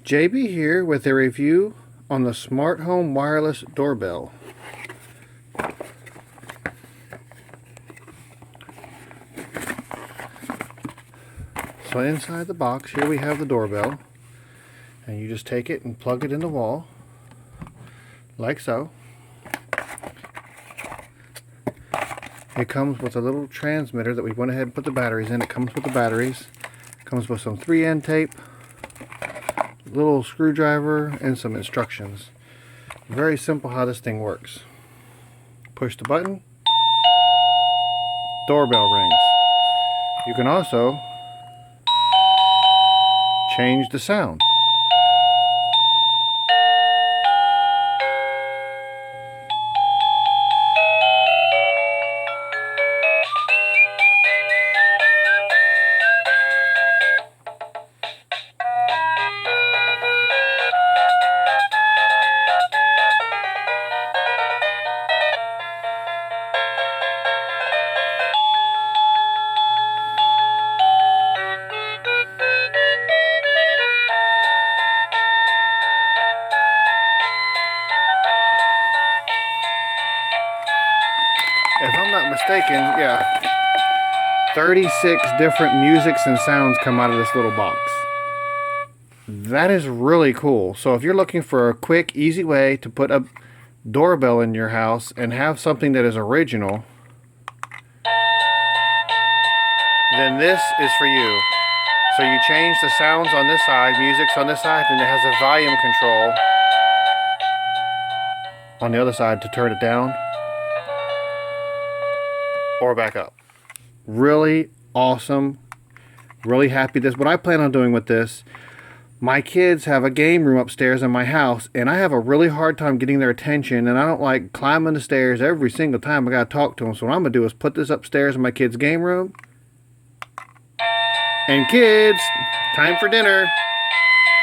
JB here with a review on the smart home wireless doorbell. So inside the box here we have the doorbell, and you just take it and plug it in the wall like so. It comes with a little transmitter that we went ahead and put the batteries in. It comes with the batteries. It comes with some 3N tape, little screwdriver, and some instructions. Very simple how this thing works. Push the button, doorbell rings. You can also change the sound. If I'm not mistaken, yeah, 36 different musics and sounds come out of this little box. That is really cool. So if you're looking for a quick, easy way to put a doorbell in your house and have something that is original, then this is for you. So you change the sounds on this side, music's on this side, and it has a volume control on the other side to turn it down or back up. Really awesome. Really happy. This is what I plan on doing with this. My kids have a game room upstairs in my house, and I have a really hard time getting their attention, and I don't like climbing the stairs every single time I gotta talk to them. So what I'm gonna do is put this upstairs in my kids' game room. And kids, time for dinner.